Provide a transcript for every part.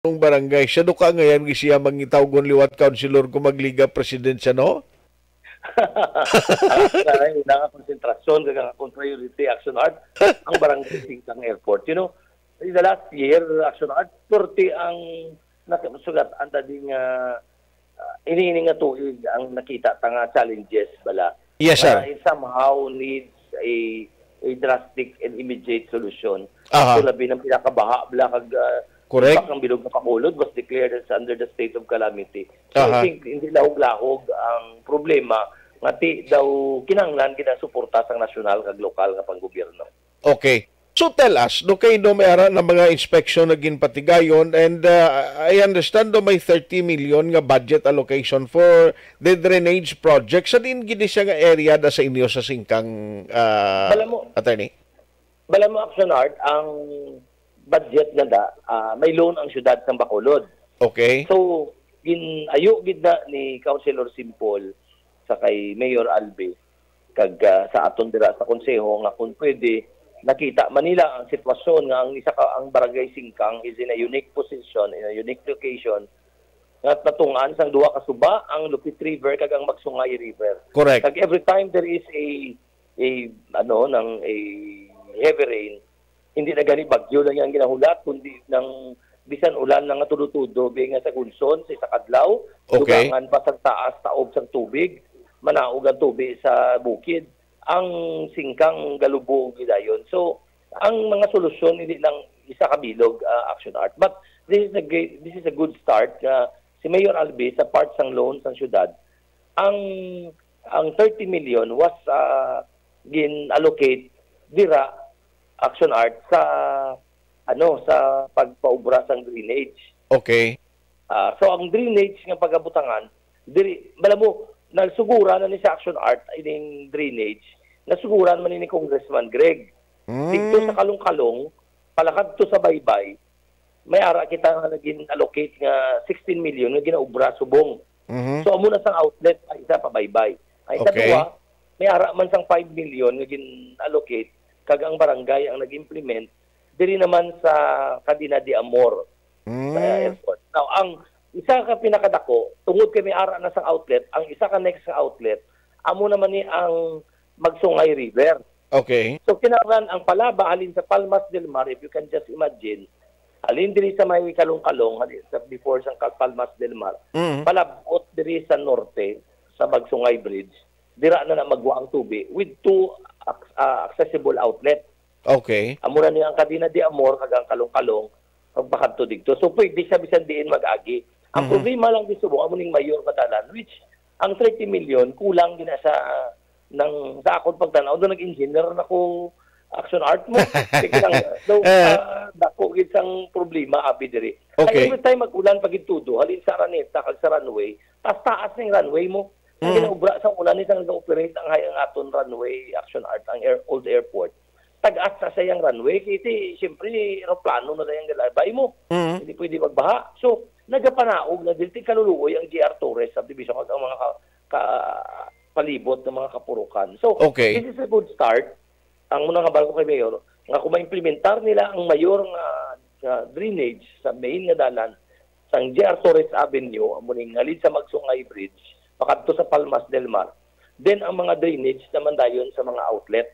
ng barangay. Siya do ka ngayon siya mangitawgon liwat councilor kung magliga president siya, no? Ang una nga konsentrasyon, kung priority action art, ang barangay Singkang Airport. You know, in the last year, action art, 30 ang nakasugat ang dading iniining nga tuig ang nakita tanga challenges bala. Yes, sir. It somehow needs a drastic and immediate solution. Aha. So labi ng pinakabaha bala kag Correct. ang bilog na Bacolod was declared as under the state of calamity. So Aha. I think hindi lahog-lahog ang problema nga ti daw kinahanglan suporta sa nasyonal kag lokal nga panggobyerno. Okay. So tell us, do kayo do may ara ng mga inspection na ginpatigayon and I understand do may 30 million nga budget allocation for the drainage project. Sa din gini siya nga area da sa inyo sa Singkang attorney? Bala mo action art, ang budget nga da, may loan ang syudad ng Bacolod. Okay. So, ayo gid na ni Councilor Simpol sa kay Mayor Albe kag sa aton dira sa konseho nga kung pwede nakita Manila ang sitwasyon nga ang barangay Singkang is in a unique position, in a unique location nga natungan sang duha ka suba ang Lupit River kag ang Magsungay River. Correct. Kag every time there is a heavy rain, hindi na gani bagyo lang yang ginahulat kundi ng bisan ulan nga tudo-tudo nga sa Gunson sa Kadlaw, okay. Dugangan pa sa taas taob sang tubig, manaog ang tubig sa bukid. Ang Singkang galubog gidayon. So, ang mga solusyon hindi lang isa ka bilog action art. But this is a good start. Si Mayor Albe sa part sang loan sa syudad, ang 30 million was gin-allocate dira action art sa sa pagpaubra sang drainage. Okay. So ang drainage nga pagabutangan diri bala mo nagsuguran na ni sa action art ining drainage, nasuguran man ni Congressman Greg. Dito sa Kalong-Kalong, palakad to sa Baybay, may ara kita nga nagin-allocate nga 16 million nga ginaubra subong. So amo na sang outlet pa isa pa Baybay. Ay kadua, may ara man sang 5 million nga gin-allocate kag ang barangay ang nag-implement diri naman sa Cadena de Amor sa airport. Now, ang isa ka pinakadako, tungod kay may ara na sa outlet, ang isa ka next sa outlet, amo naman ni ang Magsungay River. Okay. So kinahanglan ang palaba alin sa Palmas del Mar, if you can just imagine, alin diri sa may Kalong-Kalong, sa before sa Palmas del Mar, palabot diri sa norte, sa Magsungay Bridge, dira na magwa ang tubig with two accessible outlet. Okay. Amo na niya ang Cadena de Amor kag ang Kalong-Kalong pagbakanto dito. So pwede siya bisan diin mag-agi. Ang problema lang dito mo amo ning mayor madalan, which ang 30 million kulang gina sa sa akong pagtanaw do nag-engineer na ko action art mo. Dako gid sang problema abi diri. Okay. Every time mag-ulan pag itudo halin sa Araneta kag sa runway, taas ning runway mo. Ang ginaubra sa ulan ni sang operate ang hayang aton runway action art ang old airport. Tag-as sa sayang runway, kasi siyempre, aeroplano na tayong galabay mo. Hindi pwede magbaha. So, nagapanaog na dito kaluluoy ang GR Torres subdivision at ang mga palibot ng mga kapurukan. So, okay. This is a good start. Ang muna nga ko kay Mayor, nga kung ma-implementar nila ang mayor nga drainage sa main nga dalan sa GR Torres Avenue, ang muning halid sa Magsungay Bridge, pakadto sa Palmas del Mar. Then, ang mga drainage naman dayon sa mga outlet,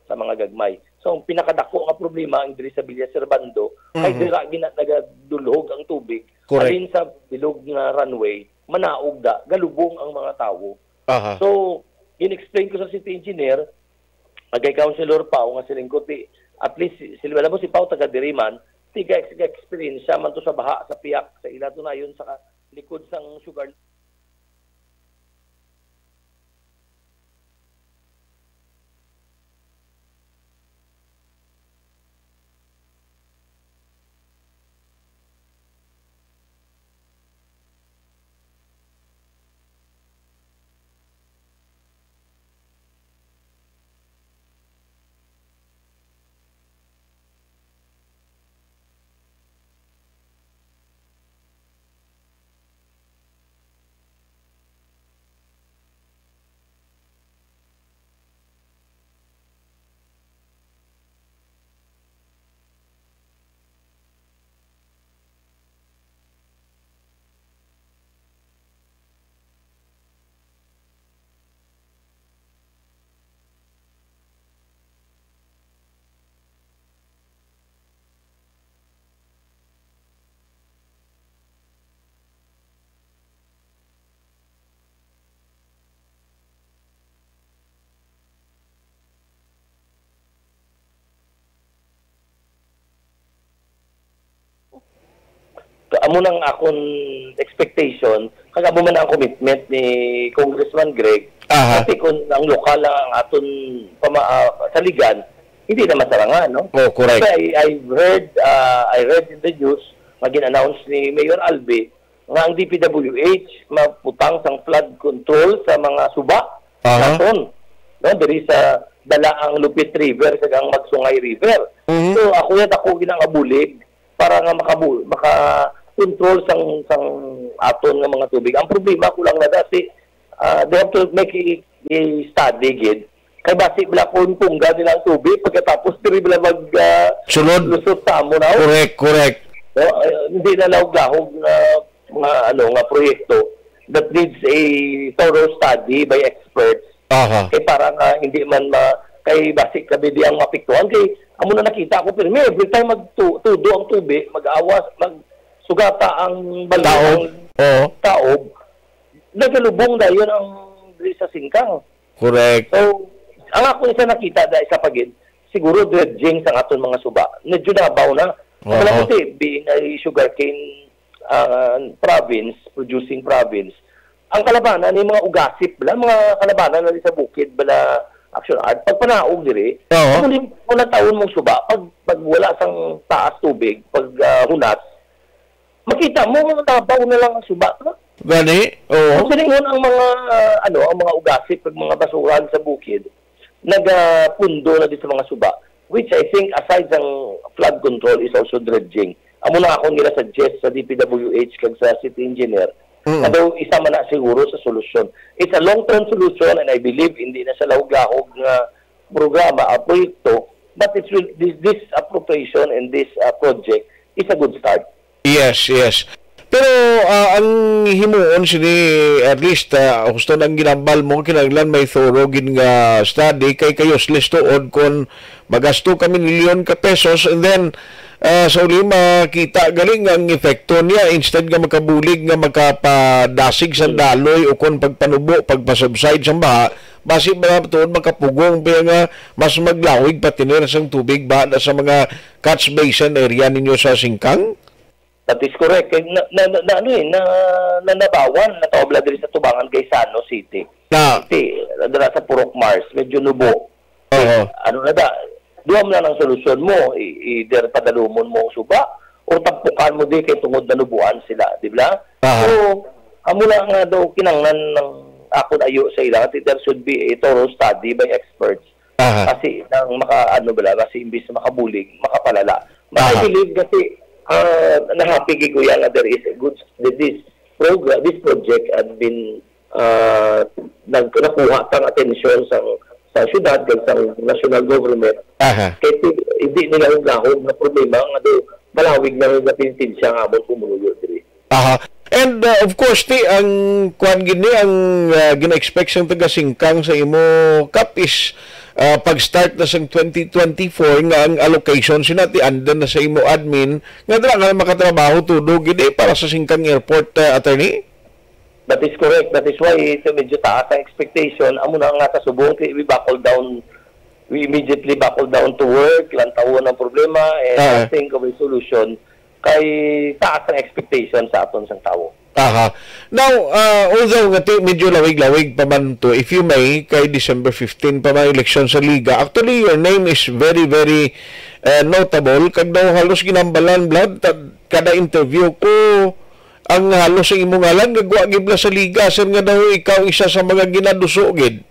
sa mga gagmay. So, ang pinakadako nga problema ang diri sa Villa Servando, ay dira nagadulhog ang tubig. Correct. Alin sa bilog nga runway, manaog da, galubong ang mga tawo. Aha. So, in-explain ko sa city engineer, kay Councilor Pao, nga silingkoti, at least, alam mo si Pao taga-Diriman, tiga experience siya man to sa baha, sa piyak, sa ila to na yun, sa likod sang sugar amo nang akong expectation kag amo man ang commitment ni Congressman Greg. Kasi kung ang lokal lang ang aton saligan, hindi na masarangan, no? Oh, correct. Kasi I read in the news, magin-announce ni Mayor Albi nga ang DPWH maputang sang flood control sa mga suba naton. No, diri sa dala ang Lupit River kag ang Magsungay River. So ako ginangabulig para nga maka-control sang aton nga mga tubig. Ang problema ko lang na dati they have to make a study gid kay basi bala kung tungga nila ang tubig pagkatapos diri bala sunod lusot sa amo na. Correct. So, hindi na lahog na mga proyekto that needs a thorough study by experts. Kay parang hindi man kay basic kami di ang mapiktuhan kay amo na nakita ko pero every time magtudo ang tubig mag-awas magsugata ang balong taob nagalubong dayon ang diri sa singkang. Correct. So ang ako isa nakita dahil sa pagid siguro dredging sa aton mga suba medyo nabaw na wala kasi being a sugarcane province producing province ang kalabanan ni mga ugasip bala mga kalabanan na sa bukid bala Action Art pag panaog diri muna taon mong suba pag wala sang taas tubig pag hunas makita mo tabaw na lang ang suba gani siningon ang mga ang mga ugasip pag mga basurahan sa bukid nagapundo na di sa mga suba which I think aside sang flood control is also dredging amo na ako nila suggest sa DPWH kag sa city engineer Although isa man na siguro sa solusyon. It's a long-term solution and I believe hindi na siya lahog-lahog na programa o proyekto, but it's this appropriation and this project is a good start. Yes. Pero ang himuon sini at least gusto nang ginambal mo kinahanglan may thorough gin nga study kay kayos listood kon magasto kami milyon ka pesos and then sa uli makita galing ang epekto niya instead nga makabulig nga makapadasig sa daloy o kon pagpanubo pagpasubside sa baha basi ba tuod makapugong pero nga mas maglawig patinir sang tubig ba sa mga catch basin area ninyo sa Singkang. That is correct. Nabawan na taobla diri sa Tubangan kay Sano City. Dira sa Purok Mars medyo nubo. Duam na ng solusyon mo, either padalumon mo suba o tampukan mo di kay tungod na nubuan sila, di ba? So, amo na nga daw kinanglan ng ako ayo sa ilang, there should be a thorough study by experts. Kasi nang kasi imbis na makabulig, makapalala. I believe kasi na-happy ko yan there is a good this project had been nakuha tang atensyon sa syudad kag sa national government. Kaya hindi nila lahog na problema nga do malawig na nga pintinsya nga amon kumuyo diri. And of course ang kuan gini ang gina-expect sang taga Singkang sa imo kap is pag-start na sang 2024 nga ang allocation sinati andan na sa imo admin nga dira nga makatrabaho tudo gini para sa Singkang Airport attorney. That is correct. That is why ito medyo taas ang expectation. Amo na nga sa subong we immediately buckle down to work, lantawon ang problema and think of a solution kay taas ang expectation sa aton sang tawo. Now, although nga medyo lawig-lawig pa man to, if you may, kay December 15 pa man election sa Liga, actually your name is very, very notable. Kag daw halos ginambalan blood, kada interview ko, ang halos sa imong ngalan, gagwa gibla sa Liga, sir nga daw ikaw isa sa mga ginadusogid.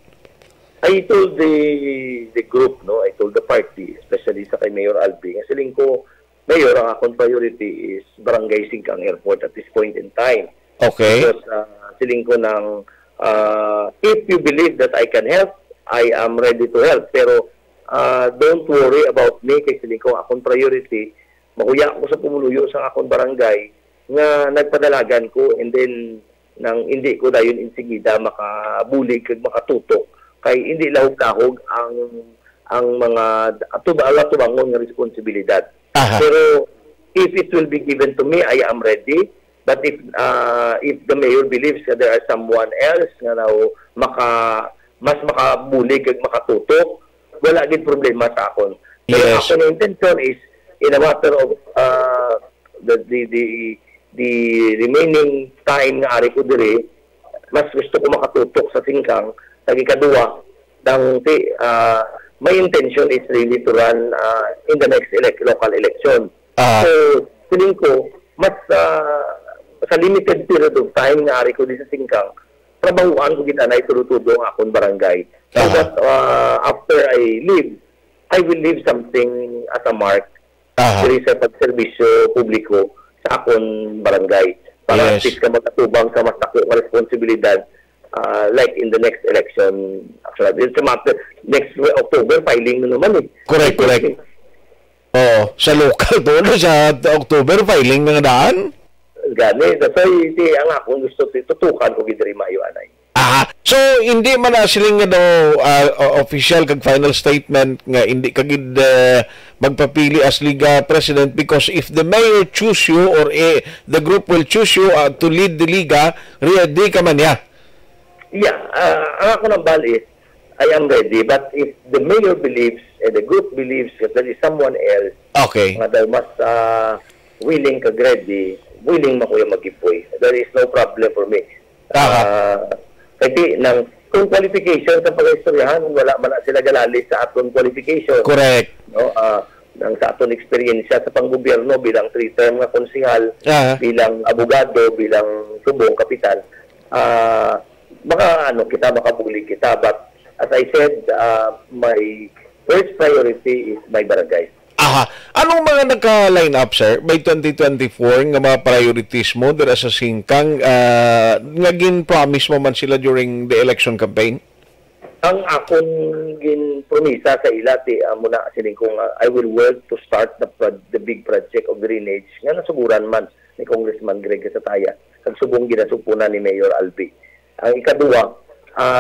I told the group, no, I told the party, especially sa kay Mayor Albi, nga siling ko, Mayor, ang akong priority is Barangay Singkang Airport at this point in time. Okay. Because siling ko ng, if you believe that I can help, I am ready to help. Pero don't worry about me, kay siling ko, akong priority, makuya ko sa pumuluyo sa akong barangay, nga nagpadalagan ko, and then, nang hindi ko dayon insigida makabulig kag makatutok, kay hindi lahog-lahog ang mga tubangon nga responsibilidad. Pero if it will be given to me, I am ready. But if the mayor believes that there are someone else nga daw mas makabulig kag makatutok, wala gid problema sa akon. Pero ako na intention is in a matter of the the remaining time nga ari ko dire, mas gusto ko makatutok sa singkang. Sa ikaduwa, my intention is really to run in the next local election. So, feeling ko, mas sa limited period of time nga ari ko di sa singkang, trabahuan ko gitanay turutudo ang akong barangay. So that after I leave, I will leave something as a mark diri sa pagserbisyo publiko sa akong barangay. Para at least ka magkatubang sa mas dako nga responsibilidad like in the next election. Actually, it's a matter, next October, filing na naman eh. Correct. Sa local doon, sa October, filing na daan? Gani. So, ang akong gusto, tutukan ko gidiri mayo anay. So hindi man na siling nga daw official kag final statement nga hindi kagid magpapili as Liga President, because if the mayor choose you or the group will choose you to lead the Liga, ready ka man ya? Yeah, ang ako nang bali is, I am ready, but if the mayor believes and the group believes that there is someone else nga daw mas willing kag ready, willing makuya mag-giveaway, there is no problem for me. Kasi kung qualification sa pag-istoryahan, wala man na sila galali sa aton qualification. Correct. No, sa aton experience sa panggobyerno bilang 3-term nga konsehal, bilang abogado, bilang subong kapitan, kita makabuli kita. But as I said, my first priority is my barangay. Anong mga naka-line up, sir, by 2024 nga mga priorities mo dira sa singkang nga gin-promise mo man sila during the election campaign? Ang akong gin-promisa sa ila muna siling kung I will work to start the big project of drainage nga nasuguran man ni Congressman Greg Sataya kag subong ginasupunan ni Mayor Albi. Ang ikaduwa,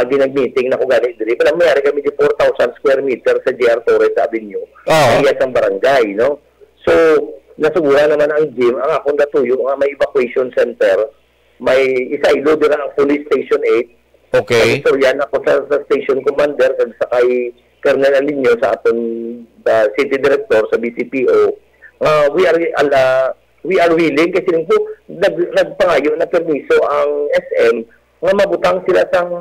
dinag-meeting na ko gani diri. Pero mayari kami di 4,000 square meter sa JR Torres Avenue. Iya sa barangay, no? So, nasuguran naman ang gym. Ang akong datuyo, may evacuation center. May isa-ilo dira ang police station 8. Okay. So, yan ako sa station commander kag sa kay Colonel Alinio sa aton city director sa BCPO. We are willing kasi rin po nagpangayo na permiso ang SM nga mabutang sila sang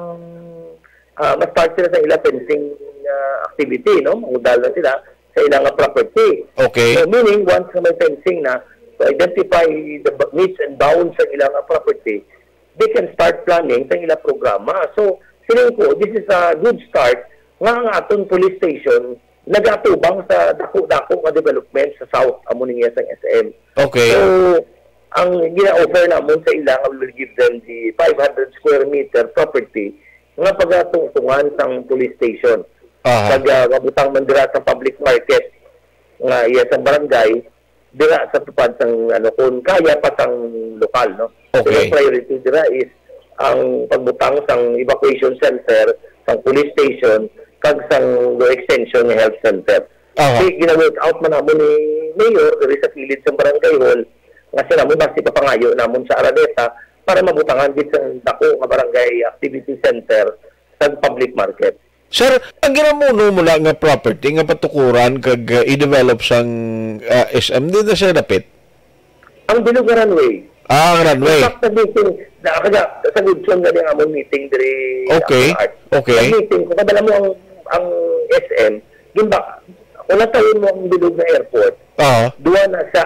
ma-start sila sa ilang fencing activity, no? Magudal na sila sa ilang property. Okay. So, meaning, once na may fencing na, to identify the needs and bounds sa ilang property, they can start planning sa ilang programa. So, siling ko, this is a good start nga ang aton police station nagatubang sa dako-dako nga development sa South Amuning sa SM. Okay. So, ang gina-offer namon sa ilang, we will give them the 500 square meter property nga pagatungtungan sang police station. Pag mabutang man dira sa public market nga iya sa barangay, dira sa tupad sang kung kaya pa sang lokal, no? Okay. So, yung priority dira is ang pagbutang sang evacuation center, sang police station, kag sang extension ng health center. Kasi gina-work out man namon ni Mayor diri sa kilid sa barangay hall. Kasi naman basti papangayo namon sa Araneta para mabutangan din sa dako nga barangay activity center sa public market. Sir, ang ginamuno mo lang nga property nga patukuran kag i-develop sang SM dito sa dapit? Ang bilog nga runway. Ang runway. Sa meeting, sa Goodson nga ang among meeting diri. Okay. Sa meeting, kung kadala mo ang SM, gimba, kung natayin mo ang bilog na airport, duwa na siya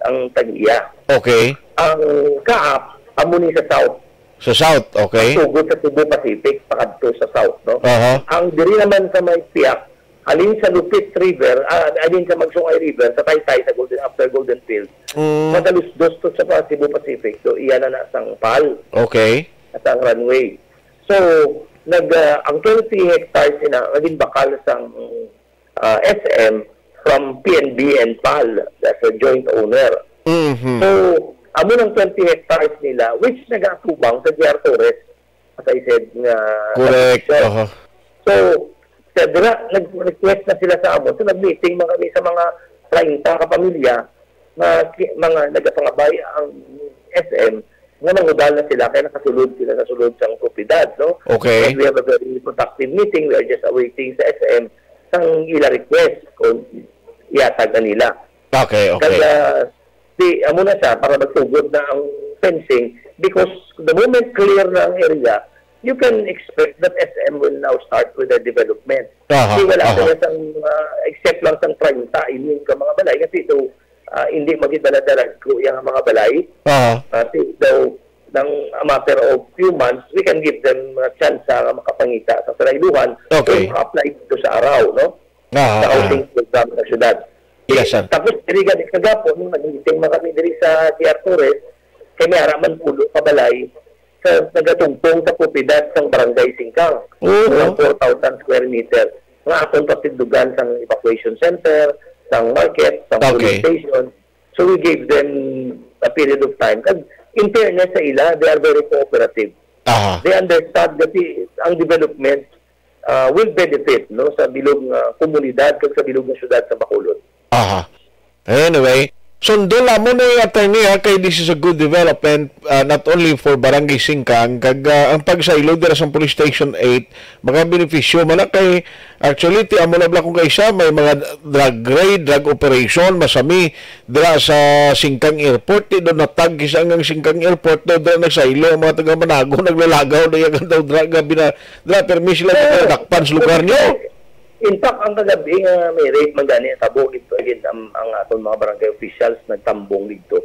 ang Tagiya. Okay. Ang Kaap, amuni sa South. Sa South, okay. Sugod sa Cebu Pacific, pakadto sa South, no? Ang diri naman sa may Piak, alin sa Lupit River, alin sa Magsungay River, sa Taytay, sa after Golden Field, madalos dos to sa Cebu Pacific, so iyan na sang PAL. Okay. At ang runway. So, ang 20 hectares naging bakal sang SM from PNB and PAL as a joint owner. So, amo ng 20 hectares nila, which nag-atubang sa JR Torres, as I said, correct. So, nag-request na sila sa amo. So, nag-meeting kami sa mga 30 kapamilya na mga nagapangabay ang SM nga nangudal na sila kaya nakasulod sila sa sulod sang propiedad, no? Okay. And we have a very productive meeting. We are just awaiting sa SM sang ila request kung iatag na nila. Okay. Kaya amo na siya para magsugod na ang fencing because the moment clear na ang area, you can expect that SM will now start with their development. Kasi wala siyang except lang sang 30 ining ka mga balay kasi ito hindi magidala-dalag ko yung mga balay. Kasi daw ng a matter of few months, we can give them a chance na makapangita sa sarayluhan kung maka-apply dito sa araw, no? Sa housing program ng syudad. Yes, sir. Tapos, dirigan kagapon, nung nag-meeting kami diri sa DR Torres, kay may haraman pulo kabalay sa nagatungtong sa propiedad ng Barangay Singkang. Ng 4,000 square meter. Nga akong patindugan sa evacuation center, sa market, sa police station. So, we gave them a period of time. Kasi, in fairness sa ila, they are very cooperative. They understand that ang development will benefit no sa bilog komunidad kag sa bilog na syudad sa Bacolod. Anyway, sundo na mo na yung attorney kay this is a good development not only for Barangay Singkang kag ang pagsaylo dira sa Police Station 8 mga benepisyo man kay actually ti amo na bla kung kaysa may mga drug operation masami dira sa Singkang Airport do natag kisa ang Singkang Airport do nagsaylo mga taga Manago naglalagaw na yung daw drug dira permis sila dakpan sa lugar niyo. In fact, ang kagabi may raid man gani tabo dito again ang aton mga barangay officials nagtambong dito.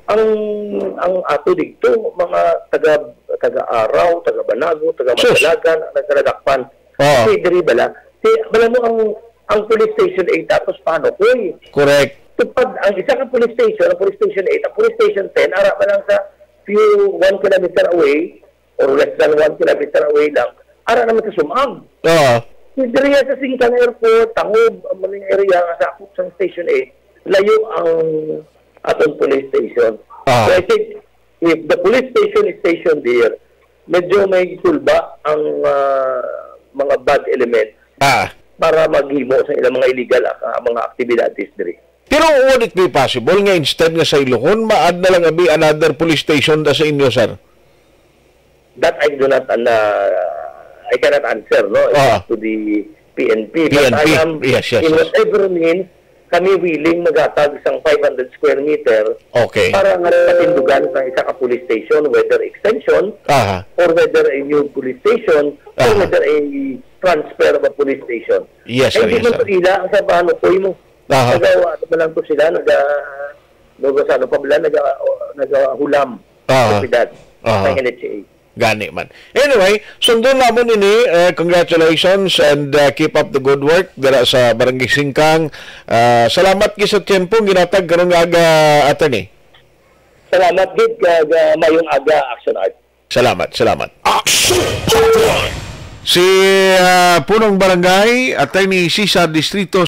Ang ato dito mga taga-araw, taga-Banago, taga-Masalagan, nagdadakpan. Kasi diri bala. Bala mo ang police station 8 tapos paano koy? Correct. Tupad ang isa ka police station 8, ang police station 10 ara man lang sa few 1 kilometer away or less than 1 kilometer away lang. Ara naman sa Sumag. Diriya sa Singkang Airport, tangob ang mga area nga sa akop sa Station 8, layo ang aton police station. So I think, if the police station is stationed there, medyo may sulba ang mga bad elements para maghimo sa ilang mga illegal mga aktibidades diri. Pero would it be possible nga instead nga sa Ilocon, ma-add na lang abi another police station da sa inyo, sir? That I do not I cannot answer to the PNP. But I am, in whatever means, kami willing magatag isang 500 square meter para nga patindugan sa isa ka police station, whether extension, or whether a new police station, or whether a transfer of a police station. Yes, sir. Hindi man ito ila, ang sabahan mo, koy mo. Nagawa lang po sila, nagahulam sa pidad sa NHA. Gani man. Anyway, sundo namon ini congratulations and keep up the good work dira sa Barangay Singkang. Salamat gi sa tiyempo ginatag karong aga attorney. Salamat gid mayong aga Action Art. Salamat. Si punong barangay attorney Cesar Distrito